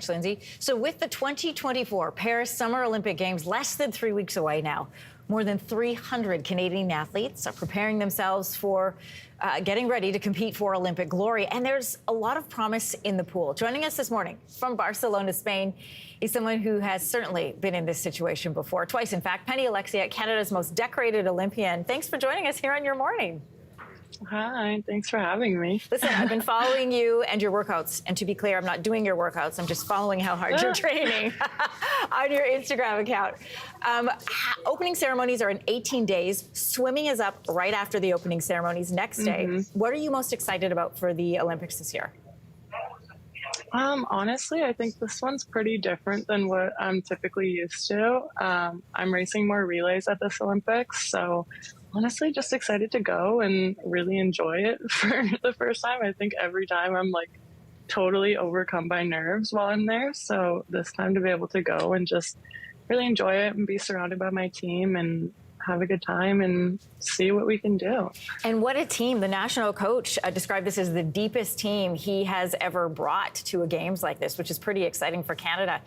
Lindsey. So with the 2024 Paris Summer Olympic Games less than 3 weeks away now, more than 300 Canadian athletes are preparing themselves for getting ready to compete for Olympic glory. And there's a lot of promise in the pool. Joining us this morning from Barcelona, Spain, is someone who has certainly been in this situation before, twice in fact. Oleksiak, Canada's most decorated Olympian. Thanks for joining us here on Your Morning. Hi, thanks for having me. Listen, I've been following you and your workouts. And to be clear, I'm not doing your workouts. I'm just following how hard you're training on your Instagram account. Opening ceremonies are in 18 days. Swimming is up right after the opening ceremonies next day. What are you most excited about for the Olympics this year? Honestly, I think this one's pretty different than what I'm typically used to. I'm racing more relays at this Olympics, so honestly, just excited to go and really enjoy it for the first time. I think every time I'm like totally overcome by nerves while I'm there. So this time to be able to go and just really enjoy it and be surrounded by my team and have a good time and see what we can do. And what a team. The national coach described this as the deepest team he has ever brought to a games like this, which is pretty exciting for Canada.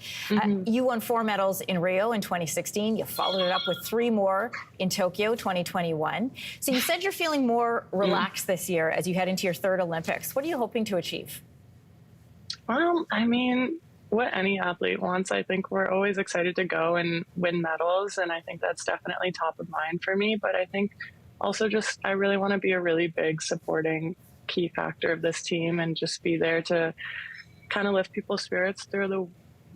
You won 4 medals in Rio in 2016. You followed it up with 3 more in Tokyo 2021. So you said you're feeling more relaxed this year as you head into your 3rd Olympics. What are you hoping to achieve? Well, I mean, what any athlete wants. I think we're always excited to go and win medals, and I think that's definitely top of mind for me. But I think also just I really want to be a really big supporting key factor of this team and just be there to kind of lift people's spirits through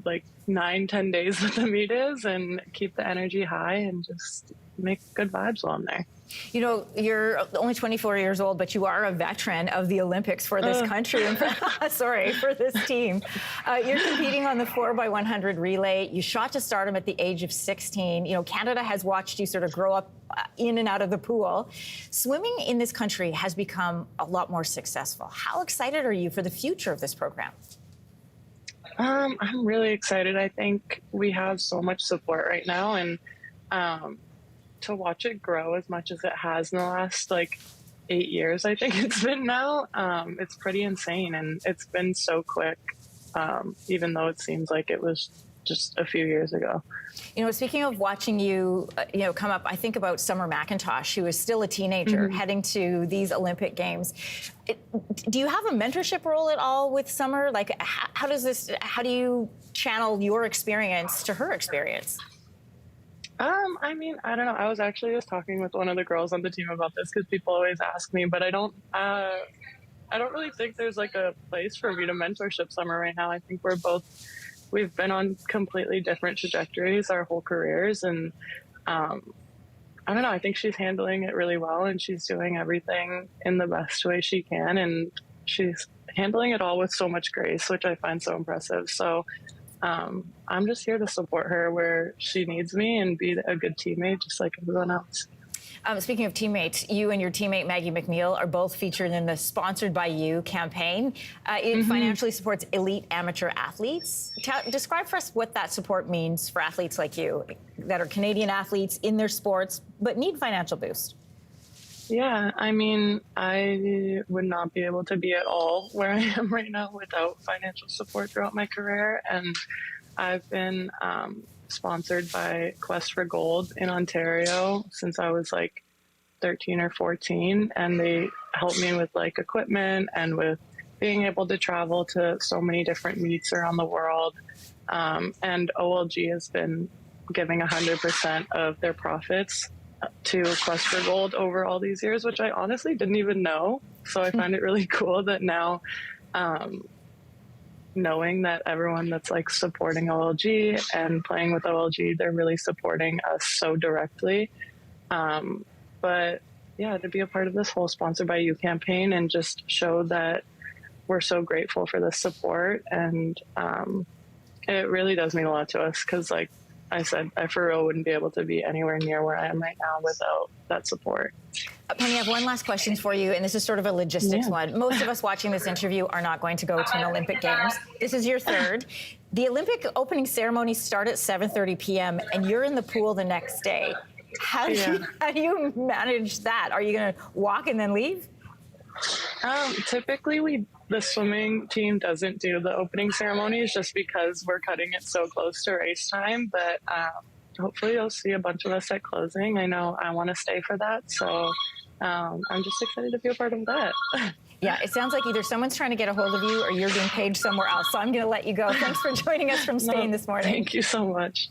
the 9-10 days that the meet is and keep the energy high and just make good vibes while I'm there. You know, you're only 24 years old, but you are a veteran of the Olympics for this country. And for this team. You're competing on the 4x100 relay. You shot to stardom at the age of 16. You know, Canada has watched you sort of grow up in and out of the pool. Swimming in this country has become a lot more successful. How excited are you for the future of this program? I'm really excited. I think we have so much support right now, and to watch it grow as much as it has in the last 8 years, I think it's been now, it's pretty insane, and it's been so quick, even though it seems like it was just a few years ago. You know, speaking of watching you, come up, I think about Summer McIntosh, who is still a teenager heading to these Olympic Games. Do you have a mentorship role at all with Summer? How do you channel your experience to her experience? I mean, I don't know. I was actually just talking with one of the girls on the team about this because people always ask me, but I don't really think there's a place for me to mentorship Summer right now. I think we've been on completely different trajectories our whole careers. And I don't know, I think she's handling it really well and she's doing everything in the best way she can. And she's handling it all with so much grace, which I find so impressive. So I'm just here to support her where she needs me and be a good teammate, just like everyone else. Speaking of teammates, you and your teammate Maggie McNeil are both featured in the Sponsored by You campaign. It financially supports elite amateur athletes. Describe for us what that support means for athletes like you that are Canadian athletes in their sports but need financial boost. Yeah, I mean, I would not be able to be at all where I am right now without financial support throughout my career. And I've been sponsored by Quest for Gold in Ontario since I was 13 or 14. And they helped me with equipment and with being able to travel to so many different meets around the world. And OLG has been giving 100% of their profits to Quest for Gold over all these years, which I honestly didn't even know. So I find it really cool that now, knowing that everyone that's supporting OLG and playing with OLG, they're really supporting us so directly. But yeah, to be a part of this whole Sponsored by You campaign and just show that we're so grateful for this support. And it really does mean a lot to us because I said, I for real wouldn't be able to be anywhere near where I am right now without that support. Penny, I have one last question for you, and this is sort of a logistics one. Most of us watching this interview are not going to go to an Olympic Games. This is your 3rd. The Olympic opening ceremonies start at 7:30 p.m., and you're in the pool the next day. How do you manage that? Are you going to walk and then leave? Typically, we the swimming team doesn't do the opening ceremonies just because we're cutting it so close to race time. But hopefully you'll see a bunch of us at closing. I know I want to stay for that. So I'm just excited to be a part of that. Yeah, it sounds like either someone's trying to get a hold of you or you're being paid somewhere else. So I'm going to let you go. Thanks for joining us from Spain this morning. Thank you so much.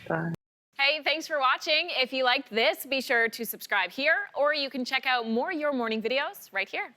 Bye. Hey, thanks for watching. If you liked this, be sure to subscribe here, or you can check out more Your Morning videos right here.